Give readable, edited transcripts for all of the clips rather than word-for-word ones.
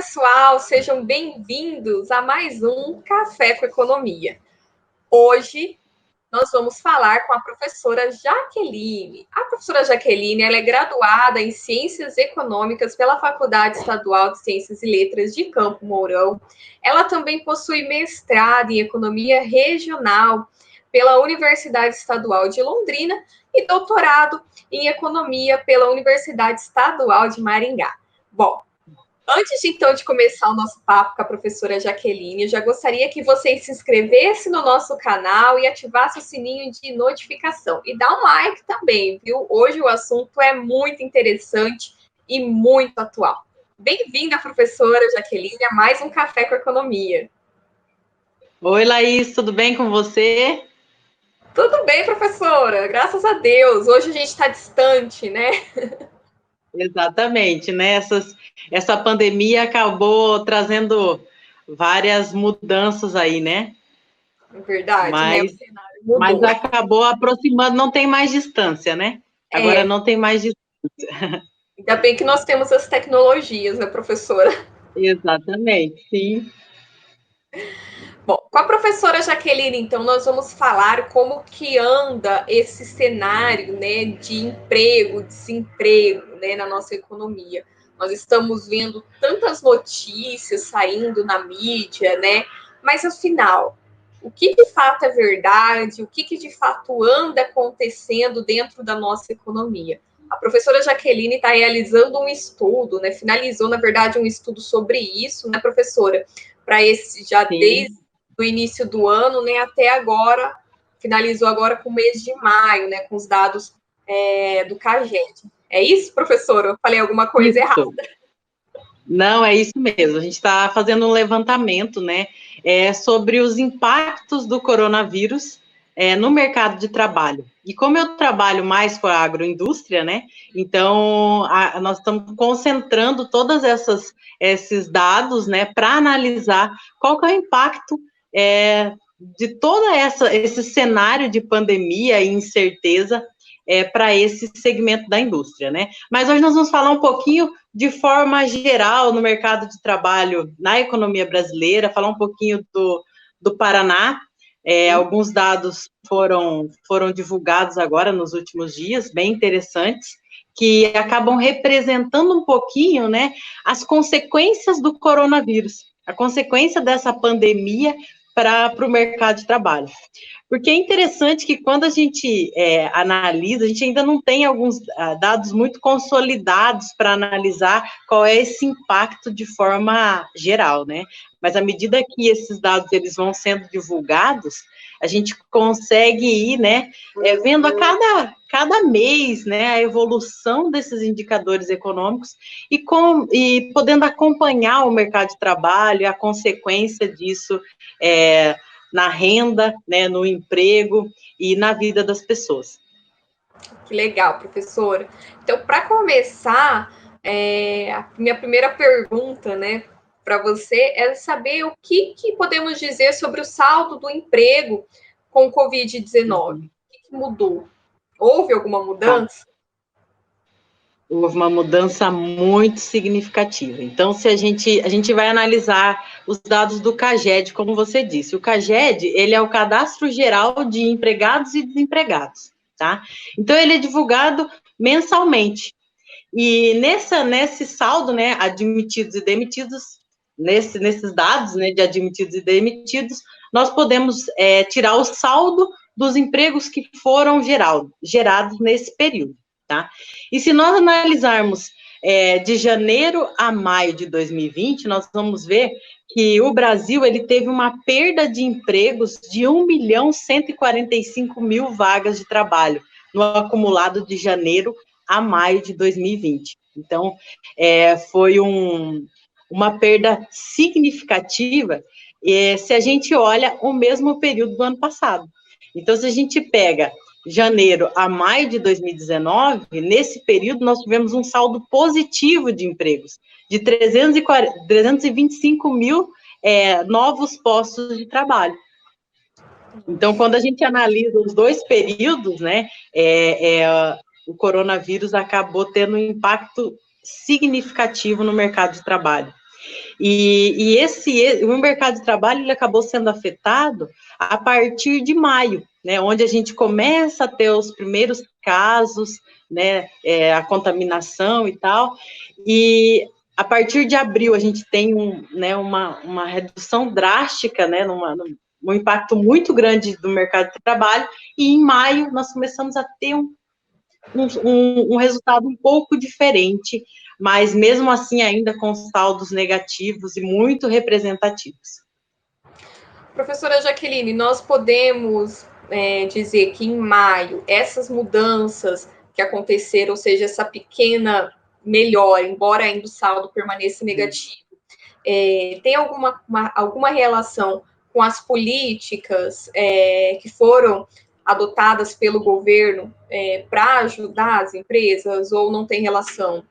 pessoal, sejam bem-vindos a mais um Café com Economia. Hoje nós vamos falar com a professora Jaqueline. A professora Jaqueline ela é graduada em Ciências Econômicas pela Faculdade Estadual de Ciências e Letras de Campo Mourão. Ela também possui mestrado em Economia Regional pela Universidade Estadual de Londrina e doutorado em Economia pela Universidade Estadual de Maringá. Bom, antes então de começar o nosso papo com a professora Jaqueline, eu já gostaria que vocês se inscrevessem no nosso canal e ativassem o sininho de notificação. E dá um like também, viu? Hoje o assunto é muito interessante e muito atual. Bem-vinda, professora Jaqueline, a mais um Café com Economia. Oi, Laís, tudo bem com você? Tudo bem, professora, graças a Deus. Hoje a gente está distante, né? Exatamente, né? Essa pandemia acabou trazendo várias mudanças aí, né? Verdade, né? O cenário mudou. Mas acabou aproximando, não tem mais distância, né? Agora não tem mais distância. Ainda bem que nós temos as tecnologias, né, professora? Exatamente, sim. Bom, com a professora Jaqueline, então, nós vamos falar como que anda esse cenário, né, de emprego, desemprego, né, na nossa economia. Nós estamos vendo tantas notícias saindo na mídia, né, mas afinal, o que de fato é verdade, o que de fato anda acontecendo dentro da nossa economia? A professora Jaqueline está realizando um estudo, né, finalizou, na verdade, um estudo sobre isso, né, professora? Para esse, já Sim. Desde do início do ano, né, até agora, finalizou agora com o mês de maio, né, com os dados do CAGED. É isso, professora? Eu falei alguma coisa errada? Não, é isso mesmo. A gente está fazendo um levantamento, né, sobre os impactos do coronavírus no mercado de trabalho. E como eu trabalho mais com a agroindústria, né, então nós estamos concentrando todos esses dados, né, para analisar qual que é o impacto de todo esse cenário de pandemia e incerteza para esse segmento da indústria, né? Mas hoje nós vamos falar um pouquinho de forma geral no mercado de trabalho, na economia brasileira, falar um pouquinho do Paraná. Alguns dados foram divulgados agora nos últimos dias, bem interessantes, que acabam representando um pouquinho, né, as consequências do coronavírus, a consequência dessa pandemia para o mercado de trabalho. Porque é interessante que quando a gente analisa, a gente ainda não tem alguns dados muito consolidados para analisar qual é esse impacto de forma geral, né? Mas à medida que esses dados eles vão sendo divulgados, a gente consegue ir, né, vendo a cada mês, né, a evolução desses indicadores econômicos e podendo acompanhar o mercado de trabalho, a consequência disso na renda, né, no emprego e na vida das pessoas. Que legal, professora. Então, para começar, a minha primeira pergunta, né, para você é saber o que podemos dizer sobre o saldo do emprego com o Covid-19. O que mudou? Houve alguma mudança? Houve uma mudança muito significativa. Então, se a gente vai analisar os dados do CAGED, como você disse, o CAGED, ele é o Cadastro Geral de Empregados e Desempregados, tá? Então, ele é divulgado mensalmente. E nesse saldo, né, admitidos e demitidos, nesses dados, né, de admitidos e demitidos, nós podemos tirar o saldo dos empregos que foram gerados nesse período. Tá? E se nós analisarmos de janeiro a maio de 2020, nós vamos ver que o Brasil ele teve uma perda de empregos de 1.145.000 vagas de trabalho no acumulado de janeiro a maio de 2020. Então, foi uma perda significativa se a gente olha o mesmo período do ano passado. Então, se a gente pega janeiro a maio de 2019, nesse período nós tivemos um saldo positivo de empregos, de 325 mil novos postos de trabalho. Então, quando a gente analisa os dois períodos, né, o coronavírus acabou tendo um impacto significativo no mercado de trabalho. E o mercado de trabalho ele acabou sendo afetado a partir de maio, né, onde a gente começa a ter os primeiros casos, né, a contaminação e tal, e a partir de abril a gente tem uma redução drástica, né, um impacto muito grande do mercado de trabalho, e em maio nós começamos a ter um resultado um pouco diferente, mas mesmo assim ainda com saldos negativos e muito representativos. Professora Jaqueline, nós podemos dizer que em maio essas mudanças que aconteceram, ou seja, essa pequena melhora, embora ainda o saldo permaneça negativo, tem alguma relação com as políticas que foram adotadas pelo governo para ajudar as empresas, ou não tem relação?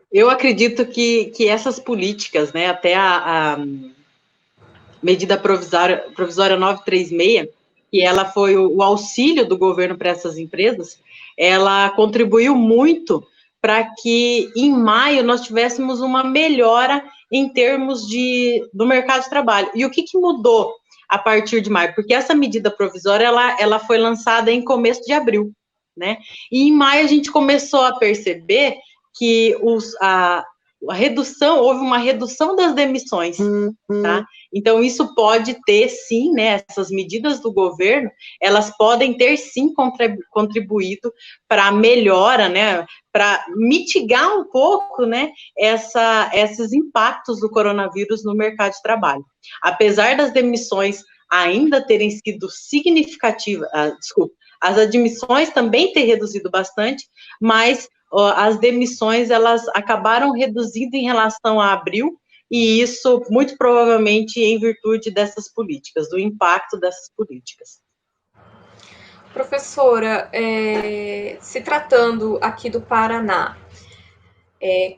Eu acredito que essas políticas, né, até a medida provisória 936, que ela foi o auxílio do governo para essas empresas, ela contribuiu muito para que em maio nós tivéssemos uma melhora em termos do mercado de trabalho. E o que mudou a partir de maio? Porque essa medida provisória ela foi lançada em começo de abril, né? E em maio a gente começou a perceber que houve uma redução das demissões, tá? Então, isso pode ter, sim, né, essas medidas do governo, elas podem ter, sim, contribuído para a melhora, né, para mitigar um pouco, né, esses impactos do coronavírus no mercado de trabalho. Apesar das demissões ainda terem sido significativas, as admissões também ter reduzido bastante, mas as demissões, elas acabaram reduzindo em relação a abril, e isso, muito provavelmente, em virtude dessas políticas, do impacto dessas políticas. Professora, se tratando aqui do Paraná,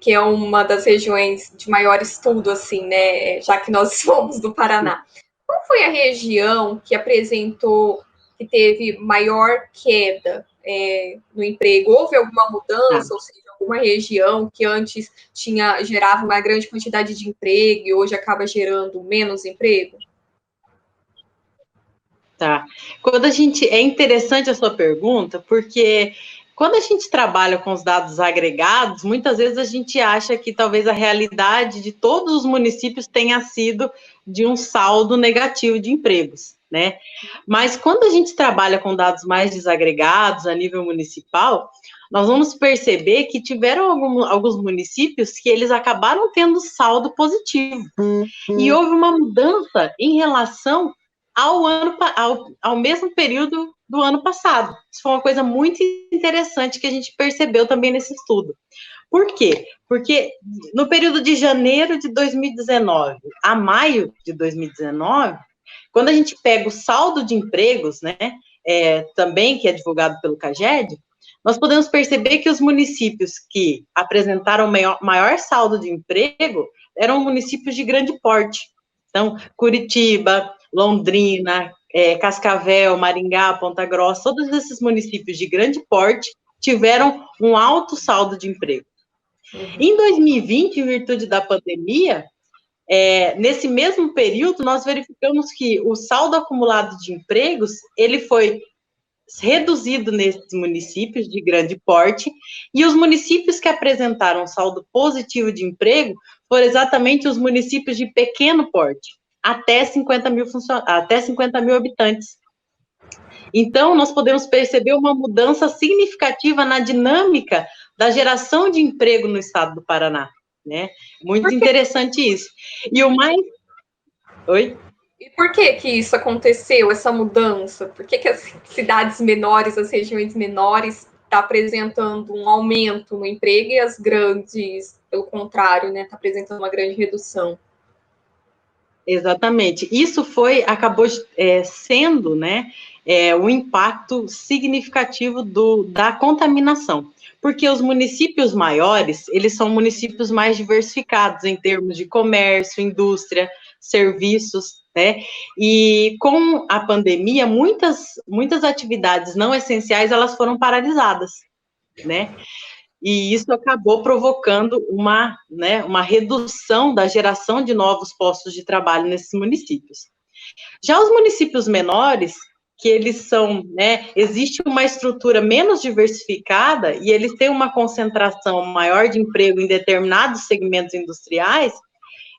que é uma das regiões de maior estudo, assim, né, já que nós somos do Paraná, qual foi a região que que teve maior queda no emprego? Houve alguma mudança, ou seja, alguma região que antes gerava uma grande quantidade de emprego e hoje acaba gerando menos emprego? Tá. É interessante a sua pergunta, porque quando a gente trabalha com os dados agregados, muitas vezes a gente acha que talvez a realidade de todos os municípios tenha sido de um saldo negativo de empregos, né? Mas quando a gente trabalha com dados mais desagregados a nível municipal, nós vamos perceber que tiveram alguns municípios que eles acabaram tendo saldo positivo. E houve uma mudança em relação ao mesmo período do ano passado. Isso foi uma coisa muito interessante que a gente percebeu também nesse estudo. Por quê? Porque no período de janeiro de 2019 a maio de 2019, quando a gente pega o saldo de empregos, né, também que é divulgado pelo CAGED, nós podemos perceber que os municípios que apresentaram maior saldo de emprego eram municípios de grande porte. Então, Curitiba, Londrina, Cascavel, Maringá, Ponta Grossa, todos esses municípios de grande porte tiveram um alto saldo de emprego. Em 2020, em virtude da pandemia, nesse mesmo período, nós verificamos que o saldo acumulado de empregos, ele foi reduzido nesses municípios de grande porte, e os municípios que apresentaram saldo positivo de emprego foram exatamente os municípios de pequeno porte, até 50 mil habitantes. Então, nós podemos perceber uma mudança significativa na dinâmica da geração de emprego no estado do Paraná, né? Muito interessante isso. E o mais... Oi? E por que isso aconteceu, essa mudança? Por que as cidades menores, as regiões menores, está apresentando um aumento no emprego e as grandes, pelo contrário, né, está apresentando uma grande redução? Exatamente. Isso acabou sendo, né, um impacto significativo da contaminação, porque os municípios maiores, eles são municípios mais diversificados em termos de comércio, indústria, serviços, né, e com a pandemia, muitas atividades não essenciais, elas foram paralisadas, né, e isso acabou provocando uma redução da geração de novos postos de trabalho nesses municípios. Já os municípios menores, que eles são, existe uma estrutura menos diversificada e eles têm uma concentração maior de emprego em determinados segmentos industriais,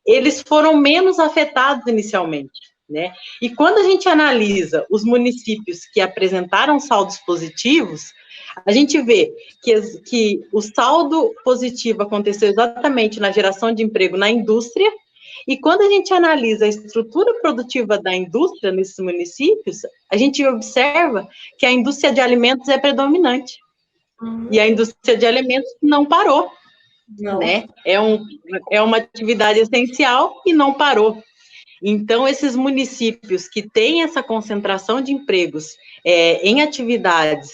eles foram menos afetados inicialmente, né? E quando a gente analisa os municípios que apresentaram saldos positivos, a gente vê que o saldo positivo aconteceu exatamente na geração de emprego na indústria. E quando a gente analisa a estrutura produtiva da indústria nesses municípios, a gente observa que a indústria de alimentos é predominante. E a indústria de alimentos não parou, né? É uma atividade essencial e não parou. Então, esses municípios que têm essa concentração de empregos em atividades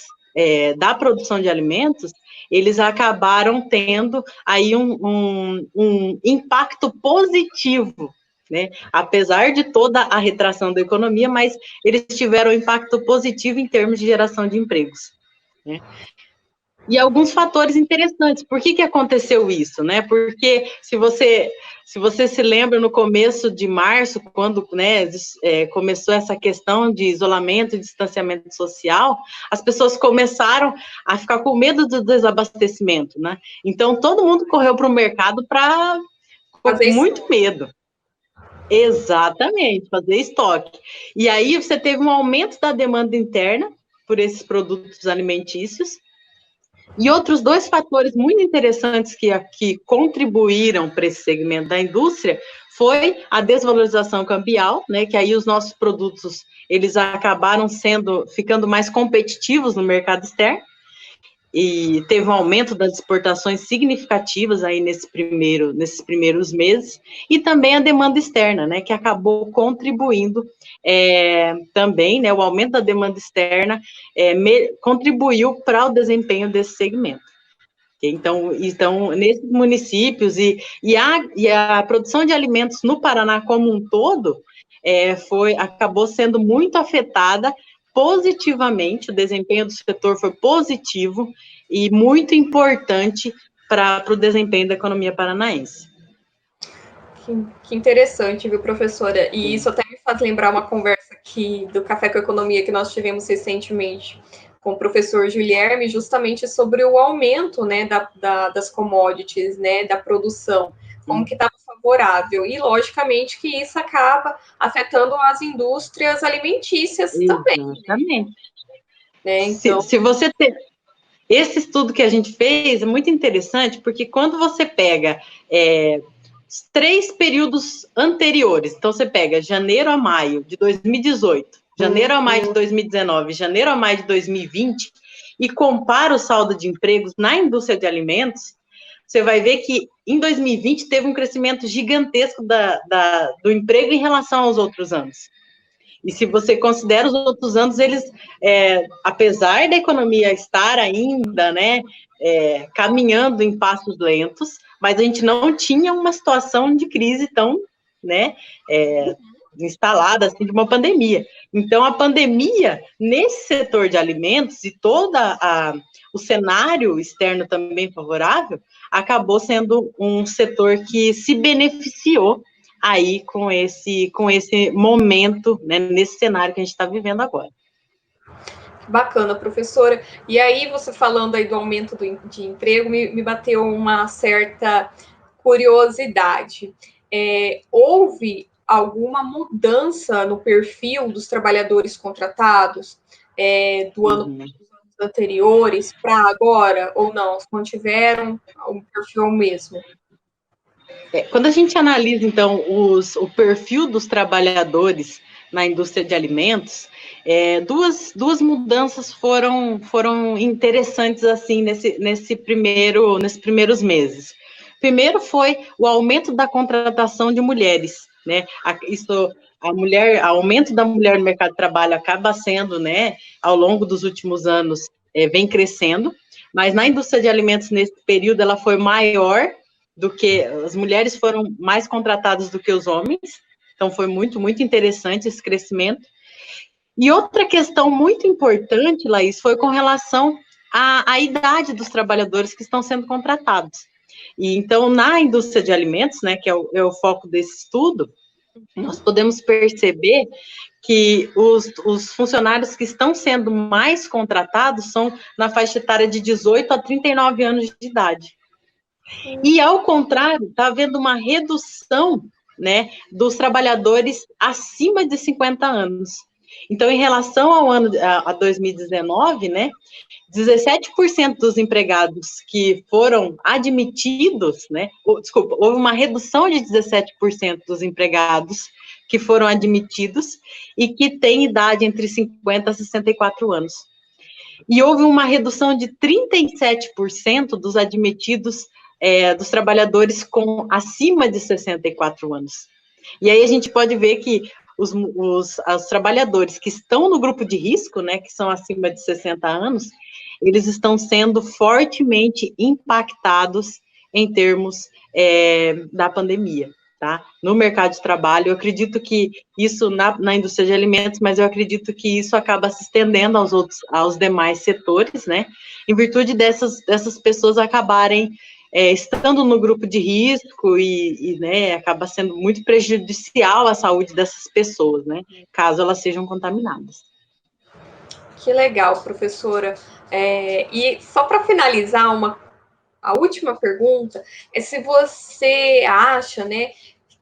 da produção de alimentos, eles acabaram tendo aí um impacto positivo, né? Apesar de toda a retração da economia, mas eles tiveram um impacto positivo em termos de geração de empregos, né? E alguns fatores interessantes. Por que aconteceu isso, né? Porque se você se lembra, no começo de março, quando começou essa questão de isolamento e distanciamento social, as pessoas começaram a ficar com medo do desabastecimento, né? Então, todo mundo correu para o mercado com muito medo. Exatamente, fazer estoque. E aí você teve um aumento da demanda interna por esses produtos alimentícios. E outros dois fatores muito interessantes que contribuíram para esse segmento da indústria foi a desvalorização cambial, né, que aí os nossos produtos, eles acabaram ficando mais competitivos no mercado externo, e teve um aumento das exportações significativas aí nesses primeiros meses, e também a demanda externa, né, que acabou contribuindo também, né, o aumento da demanda externa contribuiu para o desempenho desse segmento. Então nesses municípios, e a produção de alimentos no Paraná como um todo, acabou sendo muito afetada positivamente, o desempenho do setor foi positivo e muito importante para o desempenho da economia paranaense. Que interessante, viu, professora? E isso até me faz lembrar uma conversa aqui do Café com Economia que nós tivemos recentemente com o professor Guilherme, justamente sobre o aumento, né, das commodities, né, da produção, como que estava favorável. E, logicamente, que isso acaba afetando as indústrias alimentícias também. Exatamente. Né? Então... Se você ter... Esse estudo que a gente fez é muito interessante, porque quando você pega os 3 períodos anteriores, então você pega janeiro a maio de 2018, janeiro a maio de 2019, janeiro a maio de 2020, e compara o saldo de empregos na indústria de alimentos, você vai ver que em 2020 teve um crescimento gigantesco do emprego em relação aos outros anos. E se você considera os outros anos, eles, apesar da economia estar ainda, né, caminhando em passos lentos, mas a gente não tinha uma situação de crise tão, né, instalada assim, de uma pandemia. Então, a pandemia, nesse setor de alimentos, e todo o cenário externo também favorável, acabou sendo um setor que se beneficiou aí com esse momento, né, nesse cenário que a gente está vivendo agora. Bacana, professora. E aí, você falando aí do aumento de emprego, me bateu uma certa curiosidade. Houve alguma mudança no perfil dos trabalhadores contratados dos anos anteriores para agora, ou não? Mantiveram o perfil mesmo? Quando a gente analisa, então, o perfil dos trabalhadores na indústria de alimentos, duas mudanças foram interessantes, assim, nesses primeiros meses. Primeiro foi o aumento da contratação de mulheres, né? O aumento da mulher no mercado de trabalho acaba sendo, né, ao longo dos últimos anos, vem crescendo, mas na indústria de alimentos, nesse período, ela foi maior do que as mulheres foram mais contratadas do que os homens, então foi muito, muito interessante esse crescimento. E outra questão muito importante, Laís, foi com relação a idade dos trabalhadores que estão sendo contratados. E então, na indústria de alimentos, né, que é o foco desse estudo, nós podemos perceber que os funcionários que estão sendo mais contratados são na faixa etária de 18 a 39 anos de idade. E, ao contrário, está havendo uma redução, né, dos trabalhadores acima de 50 anos. Então, em relação ao ano a 2019, né, 17% dos empregados que foram admitidos, né, houve uma redução de 17% dos empregados que foram admitidos e que têm idade entre 50 a 64 anos. E houve uma redução de 37% dos admitidos, dos trabalhadores com acima de 64 anos. E aí a gente pode ver que os trabalhadores que estão no grupo de risco, né, que são acima de 60 anos, eles estão sendo fortemente impactados em termos da pandemia, tá? No mercado de trabalho, eu acredito que isso na indústria de alimentos, mas eu acredito que isso acaba se estendendo aos demais setores, né? Em virtude dessas pessoas acabarem estando no grupo de risco né, acaba sendo muito prejudicial à saúde dessas pessoas, né? Caso elas sejam contaminadas. Que legal, professora. E só para finalizar, a última pergunta é se você acha, né,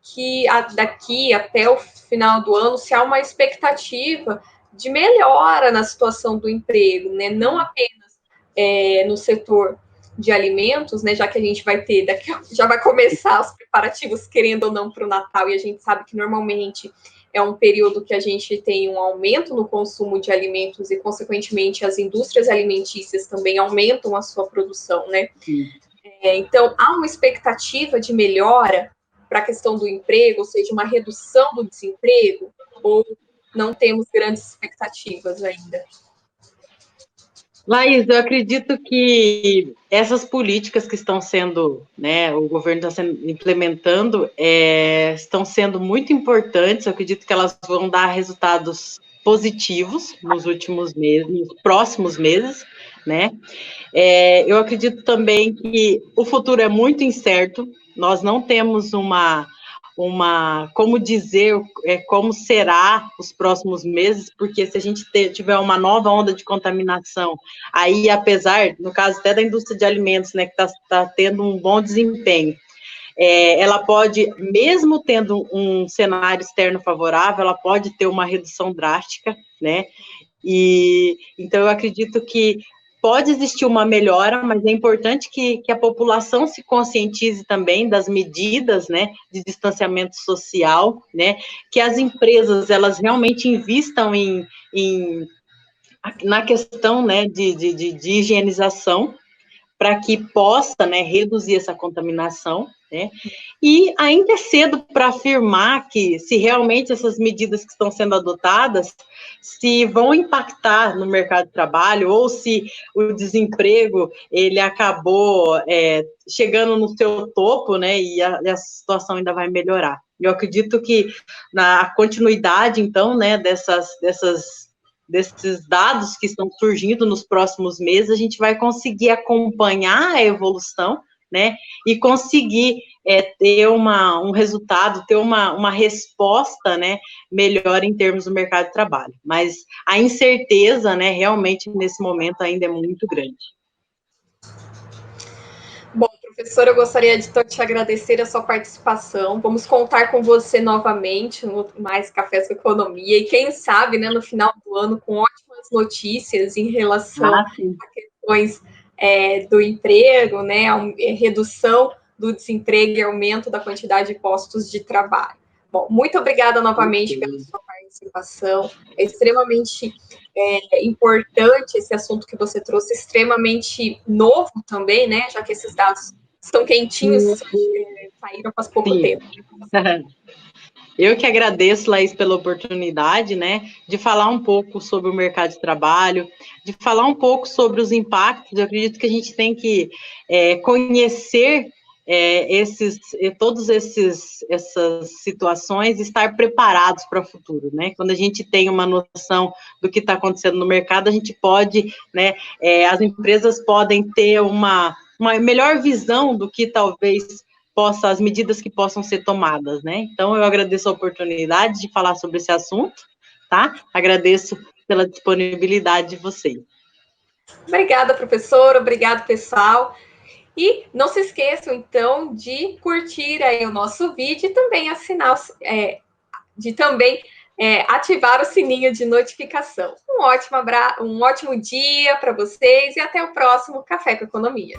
que daqui até o final do ano, se há uma expectativa de melhora na situação do emprego, né, não apenas no setor de alimentos, né, já que a gente vai ter, já vai começar os preparativos, querendo ou não, para o Natal, e a gente sabe que normalmente é um período que a gente tem um aumento no consumo de alimentos e, consequentemente, as indústrias alimentícias também aumentam a sua produção, né? Então, há uma expectativa de melhora para a questão do emprego, ou seja, uma redução do desemprego, ou não temos grandes expectativas ainda? Laís, eu acredito que essas políticas que estão sendo, né, o governo está implementando, estão sendo muito importantes. Eu acredito que elas vão dar resultados positivos nos últimos meses, nos próximos meses, né? Eu acredito também que o futuro é muito incerto. Nós não temos como dizer como será os próximos meses, porque se a gente tiver uma nova onda de contaminação, aí, apesar, no caso até da indústria de alimentos, né, que está tendo um bom desempenho, ela pode, mesmo tendo um cenário externo favorável, ela pode ter uma redução drástica, né, e então eu acredito que pode existir uma melhora, mas é importante que a população se conscientize também das medidas, né, de distanciamento social, né, que as empresas, elas realmente invistam na questão, né, de higienização, para que possa, né, reduzir essa contaminação, né, e ainda é cedo para afirmar que se realmente essas medidas que estão sendo adotadas se vão impactar no mercado de trabalho, ou se o desemprego, ele acabou chegando no seu topo, né, e a situação ainda vai melhorar. Eu acredito que na continuidade, então, né, desses dados que estão surgindo nos próximos meses, a gente vai conseguir acompanhar a evolução, né, e conseguir ter um resultado, ter uma resposta, né, melhor em termos do mercado de trabalho. Mas a incerteza, né, realmente, nesse momento, ainda é muito grande. Bom, professora, eu gostaria de te agradecer a sua participação. Vamos contar com você novamente no Mais Cafés com Economia, e quem sabe, né, no final do ano, com ótimas notícias em relação a questões do emprego, né, a redução do desemprego e aumento da quantidade de postos de trabalho. Bom, muito obrigada novamente pela sua participação. É extremamente importante esse assunto que você trouxe, extremamente novo também, né? Já que esses dados estão quentinhos, saíram faz pouco tempo. Eu que agradeço, Laís, pela oportunidade, né, de falar um pouco sobre o mercado de trabalho, de falar um pouco sobre os impactos. Eu acredito que a gente tem que conhecer essas situações, estar preparados para o futuro, né? Quando a gente tem uma noção do que está acontecendo no mercado, a gente pode, né? As empresas podem ter uma melhor visão do que talvez as medidas que possam ser tomadas, né? Então, eu agradeço a oportunidade de falar sobre esse assunto, tá? Agradeço pela disponibilidade de vocês. Obrigada, professora. Obrigado, pessoal. E não se esqueçam, então, de curtir aí o nosso vídeo e também ativar o sininho de notificação. Um ótimo dia para vocês e até o próximo Café com Economia.